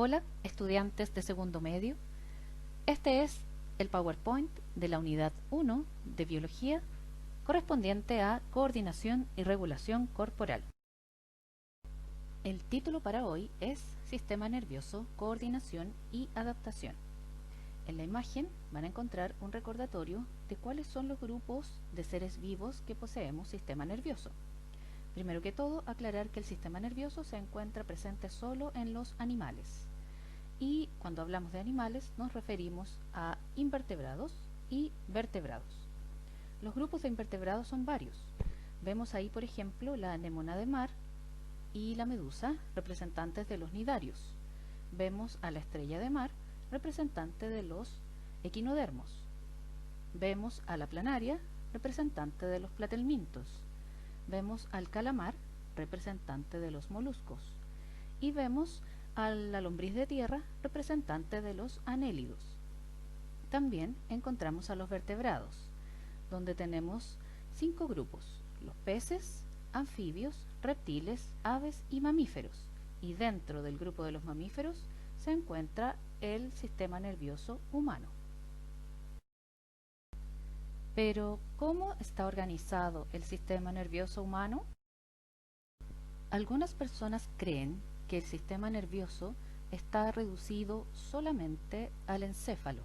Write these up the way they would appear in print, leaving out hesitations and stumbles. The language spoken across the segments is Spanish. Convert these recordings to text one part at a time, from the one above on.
Hola, estudiantes de segundo medio. Este es el PowerPoint de la unidad 1 de Biología correspondiente a Coordinación y Regulación Corporal. El título para hoy es Sistema Nervioso, Coordinación y Adaptación. En la imagen van a encontrar un recordatorio de cuáles son los grupos de seres vivos que poseemos sistema nervioso. Primero que todo, aclarar que el sistema nervioso se encuentra presente solo en los animales. Y cuando hablamos de animales nos referimos a invertebrados y vertebrados. Los grupos de invertebrados son varios. Vemos ahí, por ejemplo, la anémona de mar y la medusa, representantes de los nidarios. Vemos a la estrella de mar, representante de los equinodermos. Vemos a la planaria, representante de los platelmintos. Vemos al calamar, representante de los moluscos. Y vemos a la lombriz de tierra, representante de los anélidos. También encontramos a los vertebrados, donde tenemos 5 grupos: los peces, anfibios, reptiles, aves y mamíferos. Y dentro del grupo de los mamíferos se encuentra el sistema nervioso humano. Pero, ¿cómo está organizado el sistema nervioso humano? Algunas personas creen que el sistema nervioso está reducido solamente al encéfalo,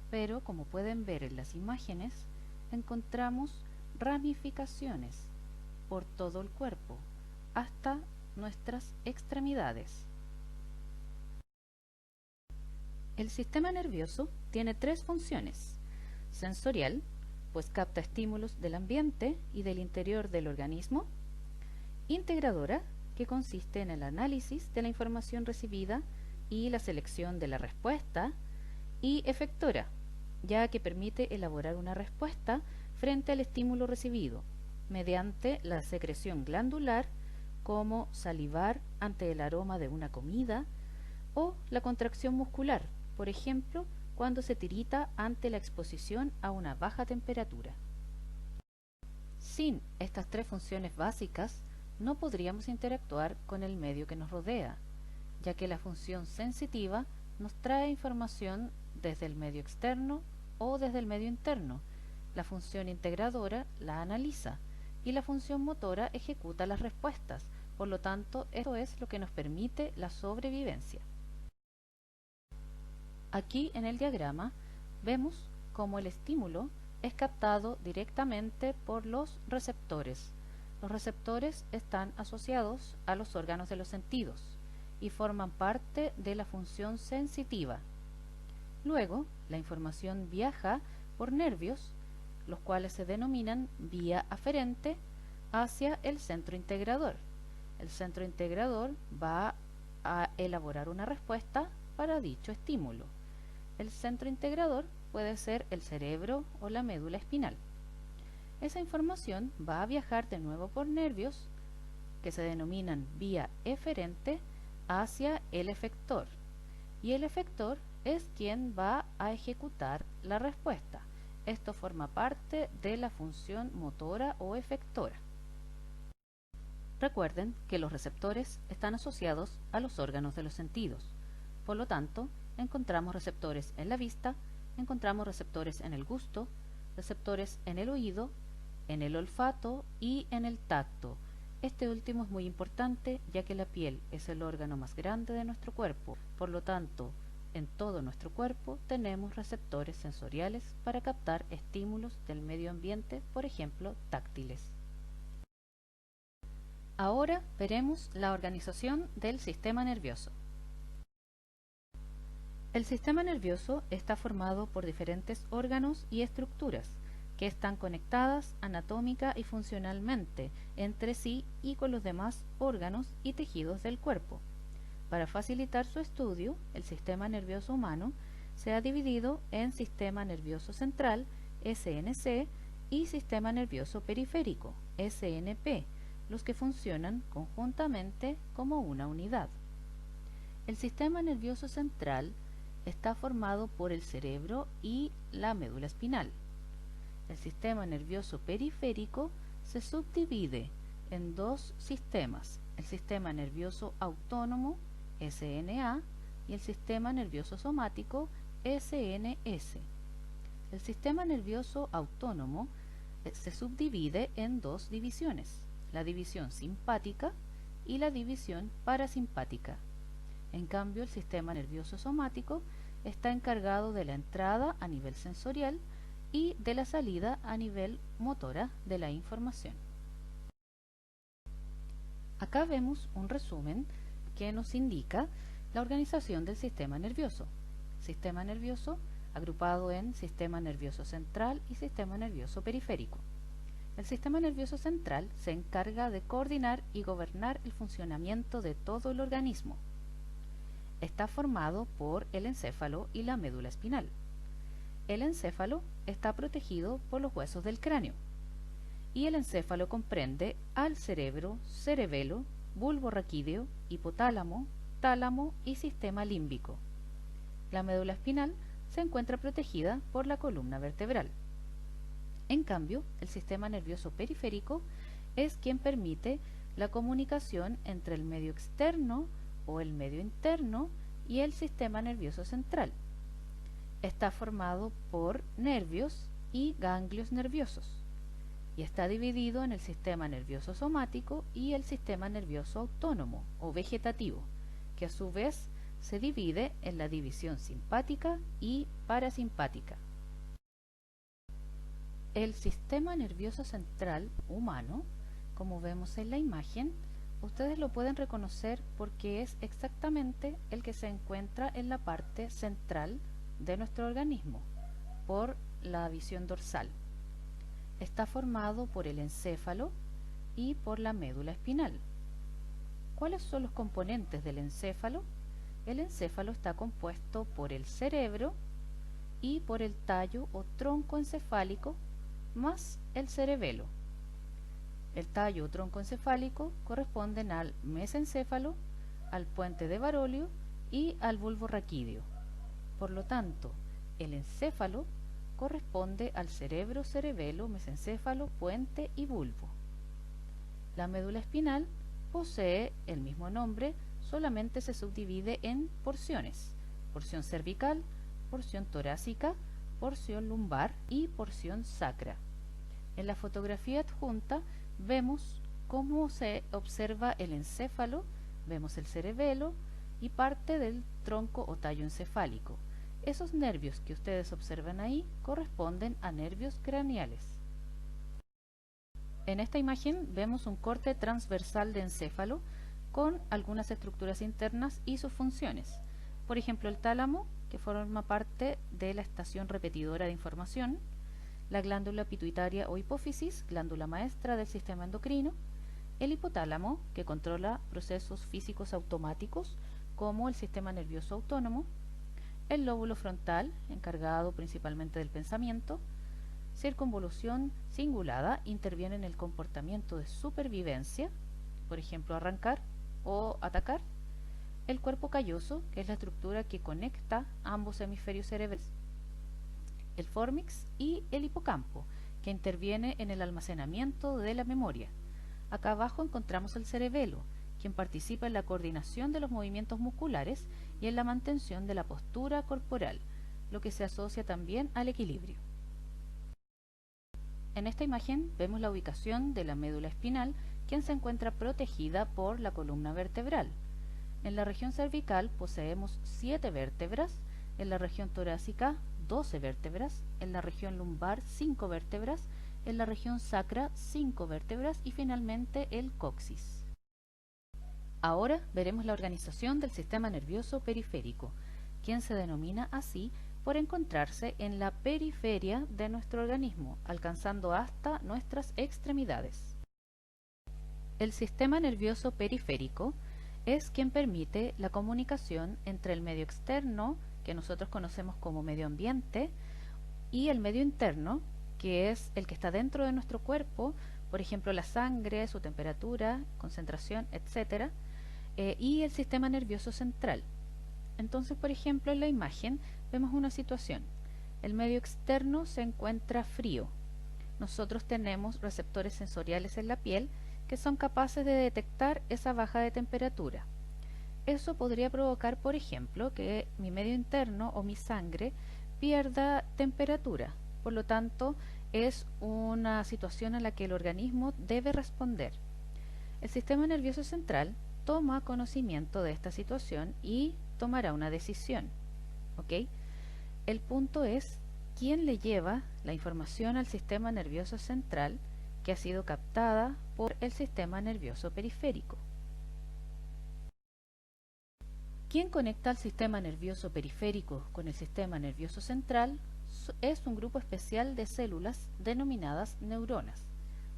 pero como pueden ver en las imágenes, encontramos ramificaciones por todo el cuerpo, hasta nuestras extremidades. El sistema nervioso tiene 3 funciones: sensorial, pues capta estímulos del ambiente y del interior del organismo; integradora, que consiste en el análisis de la información recibida y la selección de la respuesta; y efectora, ya que permite elaborar una respuesta frente al estímulo recibido, mediante la secreción glandular, como salivar ante el aroma de una comida, o la contracción muscular, por ejemplo, cuando se tirita ante la exposición a una baja temperatura. Sin estas 3 funciones básicas, no podríamos interactuar con el medio que nos rodea, ya que la función sensitiva nos trae información desde el medio externo o desde el medio interno, la función integradora la analiza y la función motora ejecuta las respuestas. Por lo tanto, esto es lo que nos permite la sobrevivencia. Aquí en el diagrama vemos cómo el estímulo es captado directamente por los receptores. Los receptores están asociados a los órganos de los sentidos y forman parte de la función sensitiva. Luego, la información viaja por nervios, los cuales se denominan vía aferente, hacia el centro integrador. El centro integrador va a elaborar una respuesta para dicho estímulo. El centro integrador puede ser el cerebro o la médula espinal. Esa información va a viajar de nuevo por nervios, que se denominan vía eferente, hacia el efector. Y el efector es quien va a ejecutar la respuesta. Esto forma parte de la función motora o efectora. Recuerden que los receptores están asociados a los órganos de los sentidos. Por lo tanto, encontramos receptores en la vista, encontramos receptores en el gusto, receptores en el oído, en el olfato y en el tacto. Este último es muy importante, ya que la piel es el órgano más grande de nuestro cuerpo. Por lo tanto, en todo nuestro cuerpo tenemos receptores sensoriales para captar estímulos del medio ambiente, por ejemplo, táctiles. Ahora veremos la organización del sistema nervioso. El sistema nervioso está formado por diferentes órganos y estructuras que están conectadas anatómica y funcionalmente entre sí y con los demás órganos y tejidos del cuerpo. Para facilitar su estudio, el sistema nervioso humano se ha dividido en sistema nervioso central, SNC, y sistema nervioso periférico, SNP, los que funcionan conjuntamente como una unidad. El sistema nervioso central está formado por el cerebro y la médula espinal. El sistema nervioso periférico se subdivide en 2 sistemas: el sistema nervioso autónomo SNA, y el sistema nervioso somático, SNS. El sistema nervioso autónomo se subdivide en dos divisiones, la división simpática y la división parasimpática. En cambio, el sistema nervioso somático está encargado de la entrada a nivel sensorial y de la salida a nivel motora de la información. Acá vemos un resumen que nos indica la organización del sistema nervioso. Sistema nervioso agrupado en sistema nervioso central y sistema nervioso periférico. El sistema nervioso central se encarga de coordinar y gobernar el funcionamiento de todo el organismo. Está formado por el encéfalo y la médula espinal. El encéfalo está protegido por los huesos del cráneo y el encéfalo comprende al cerebro, cerebelo, bulbo raquídeo, hipotálamo, tálamo y sistema límbico. La médula espinal se encuentra protegida por la columna vertebral. En cambio, el sistema nervioso periférico es quien permite la comunicación entre el medio externo o el medio interno y el sistema nervioso central. Está formado por nervios y ganglios nerviosos y está dividido en el sistema nervioso somático y el sistema nervioso autónomo o vegetativo, que a su vez se divide en la división simpática y parasimpática. El sistema nervioso central humano, como vemos en la imagen, ustedes lo pueden reconocer porque es exactamente el que se encuentra en la parte central de nuestro organismo, por la visión dorsal. Está formado por el encéfalo y por la médula espinal. ¿Cuáles son los componentes del encéfalo? El encéfalo está compuesto por el cerebro y por el tallo o tronco encefálico más el cerebelo. El tallo o tronco encefálico corresponden al mesencéfalo, al puente de Barolio y al bulbo raquídeo. Por lo tanto, el encéfalo corresponde al cerebro, cerebelo, mesencéfalo, puente y bulbo. La médula espinal posee el mismo nombre, solamente se subdivide en porciones: porción cervical, porción torácica, porción lumbar y porción sacra. En la fotografía adjunta vemos cómo se observa el encéfalo, vemos el cerebelo y parte del tronco o tallo encefálico. Esos nervios que ustedes observan ahí corresponden a nervios craneales. En esta imagen vemos un corte transversal de encéfalo con algunas estructuras internas y sus funciones. Por ejemplo, el tálamo, que forma parte de la estación repetidora de información, la glándula pituitaria o hipófisis, glándula maestra del sistema endocrino, el hipotálamo, que controla procesos físicos automáticos como el sistema nervioso autónomo, el lóbulo frontal, encargado principalmente del pensamiento. Circunvolución cingulada interviene en el comportamiento de supervivencia, por ejemplo arrancar o atacar. El cuerpo calloso, que es la estructura que conecta ambos hemisferios cerebrales. El fórmix y el hipocampo, que interviene en el almacenamiento de la memoria. Acá abajo encontramos el cerebelo, quien participa en la coordinación de los movimientos musculares y en la mantención de la postura corporal, lo que se asocia también al equilibrio. En esta imagen vemos la ubicación de la médula espinal, quien se encuentra protegida por la columna vertebral. En la región cervical poseemos 7 vértebras, en la región torácica 12 vértebras, en la región lumbar 5 vértebras, en la región sacra 5 vértebras y finalmente el coxis. Ahora veremos la organización del sistema nervioso periférico, quien se denomina así por encontrarse en la periferia de nuestro organismo, alcanzando hasta nuestras extremidades. El sistema nervioso periférico es quien permite la comunicación entre el medio externo, que nosotros conocemos como medio ambiente, y el medio interno, que es el que está dentro de nuestro cuerpo, por ejemplo la sangre, su temperatura, concentración, etc., y el sistema nervioso central. Entonces, por ejemplo, en la imagen vemos una situación. El medio externo se encuentra frío. Nosotros tenemos receptores sensoriales en la piel que son capaces de detectar esa baja de temperatura. Eso podría provocar, por ejemplo, que mi medio interno o mi sangre pierda temperatura. Por lo tanto, es una situación a la que el organismo debe responder. El sistema nervioso central toma conocimiento de esta situación y tomará una decisión. ¿Ok? El punto es quién le lleva la información al sistema nervioso central que ha sido captada por el sistema nervioso periférico. Quien conecta al sistema nervioso periférico con el sistema nervioso central es un grupo especial de células denominadas neuronas.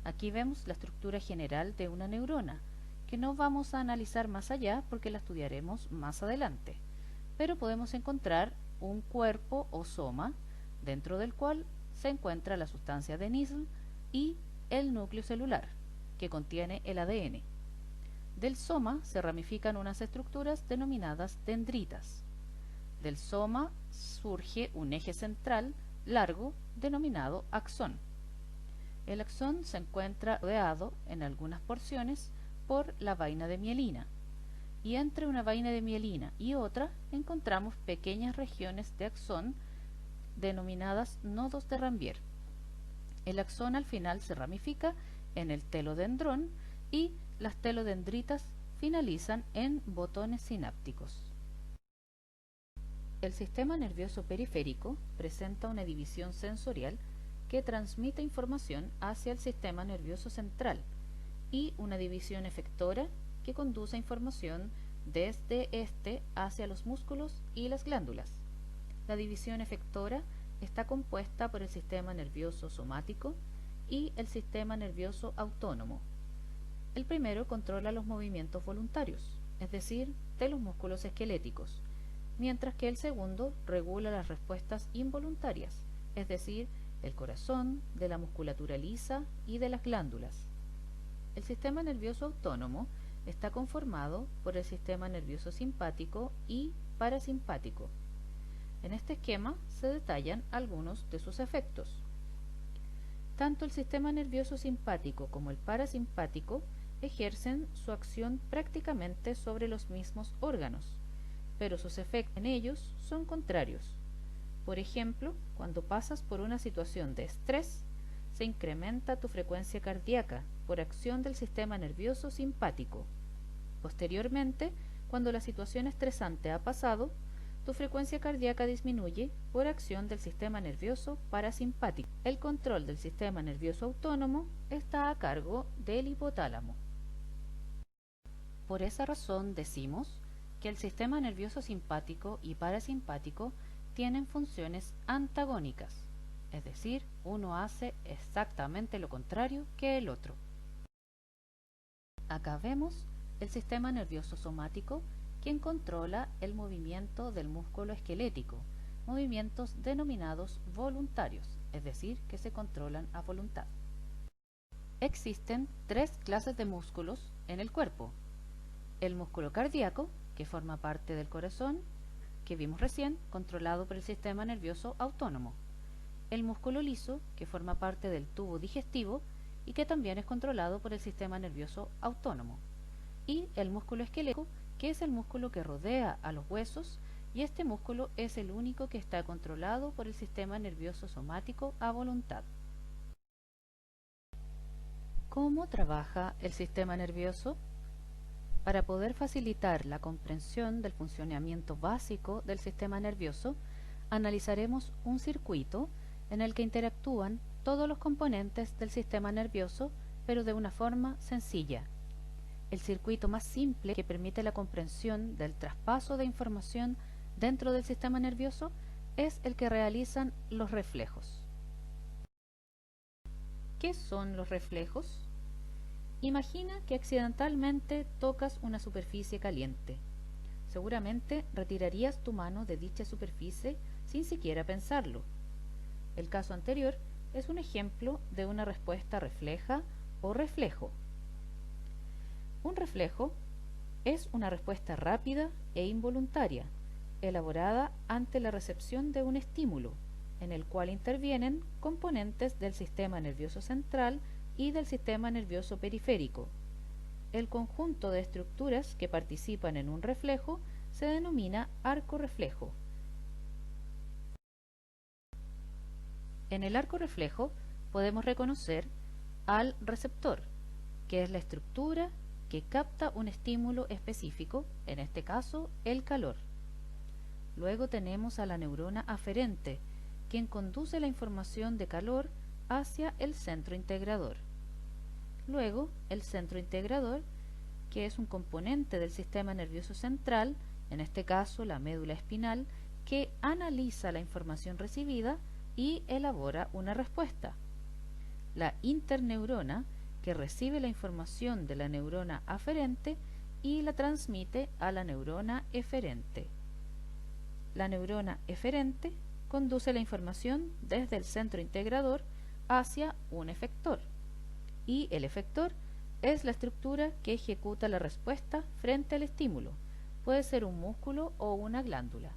Aquí vemos la estructura general de una neurona, que no vamos a analizar más allá porque la estudiaremos más adelante. Pero podemos encontrar un cuerpo o soma, dentro del cual se encuentra la sustancia de Nissl y el núcleo celular, que contiene el ADN. Del soma se ramifican unas estructuras denominadas dendritas. Del soma surge un eje central largo denominado axón. El axón se encuentra rodeado en algunas porciones por la vaina de mielina, y entre una vaina de mielina y otra encontramos pequeñas regiones de axón denominadas nodos de Ranvier. El axón al final se ramifica en el telodendrón y las telodendritas finalizan en botones sinápticos. El sistema nervioso periférico presenta una división sensorial que transmite información hacia el sistema nervioso central y una división efectora que conduce información desde este hacia los músculos y las glándulas. La división efectora está compuesta por el sistema nervioso somático y el sistema nervioso autónomo. El primero controla los movimientos voluntarios, es decir, de los músculos esqueléticos, mientras que el segundo regula las respuestas involuntarias, es decir, el corazón, de la musculatura lisa y de las glándulas. El sistema nervioso autónomo está conformado por el sistema nervioso simpático y parasimpático. En este esquema se detallan algunos de sus efectos. Tanto el sistema nervioso simpático como el parasimpático ejercen su acción prácticamente sobre los mismos órganos, pero sus efectos en ellos son contrarios. Por ejemplo, cuando pasas por una situación de estrés, se incrementa tu frecuencia cardíaca por acción del sistema nervioso simpático. Posteriormente, cuando la situación estresante ha pasado, tu frecuencia cardíaca disminuye por acción del sistema nervioso parasimpático. El control del sistema nervioso autónomo está a cargo del hipotálamo. Por esa razón decimos que el sistema nervioso simpático y parasimpático tienen funciones antagónicas, es decir, uno hace exactamente lo contrario que el otro. Acá vemos el sistema nervioso somático, quien controla el movimiento del músculo esquelético, movimientos denominados voluntarios, es decir, que se controlan a voluntad. Existen tres clases de músculos en el cuerpo: el músculo cardíaco, que forma parte del corazón, que vimos recién, controlado por el sistema nervioso autónomo; el músculo liso, que forma parte del tubo digestivo y que también es controlado por el sistema nervioso autónomo; y el músculo esquelético, que es el músculo que rodea a los huesos, y este músculo es el único que está controlado por el sistema nervioso somático a voluntad. ¿Cómo trabaja el sistema nervioso? Para poder facilitar la comprensión del funcionamiento básico del sistema nervioso, analizaremos un circuito en el que interactúan todos los componentes del sistema nervioso, pero de una forma sencilla. El circuito más simple que permite la comprensión del traspaso de información dentro del sistema nervioso es el que realizan los reflejos. ¿Qué son los reflejos? Imagina que accidentalmente tocas una superficie caliente. Seguramente retirarías tu mano de dicha superficie sin siquiera pensarlo. El caso anterior es un ejemplo de una respuesta refleja o reflejo. Un reflejo es una respuesta rápida e involuntaria, elaborada ante la recepción de un estímulo, en el cual intervienen componentes del sistema nervioso central y del sistema nervioso periférico. El conjunto de estructuras que participan en un reflejo se denomina arco reflejo. En el arco reflejo podemos reconocer al receptor, que es la estructura que capta un estímulo específico, en este caso el calor. Luego tenemos a la neurona aferente, quien conduce la información de calor hacia el centro integrador. Luego, el centro integrador, que es un componente del sistema nervioso central, en este caso la médula espinal, que analiza la información recibida y elabora una respuesta. La interneurona, que recibe la información de la neurona aferente y la transmite a la neurona eferente. La neurona eferente conduce la información desde el centro integrador hacia un efector, y el efector es la estructura que ejecuta la respuesta frente al estímulo. Puede ser un músculo o una glándula.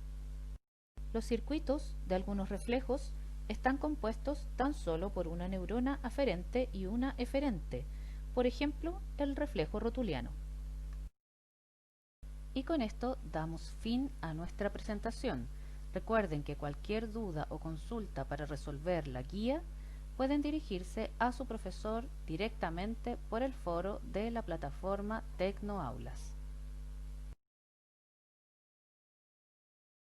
Los circuitos de algunos reflejos están compuestos tan solo por una neurona aferente y una eferente, por ejemplo, el reflejo rotuliano. Y con esto damos fin a nuestra presentación. Recuerden que cualquier duda o consulta para resolver la guía pueden dirigirse a su profesor directamente por el foro de la plataforma Tecnoaulas.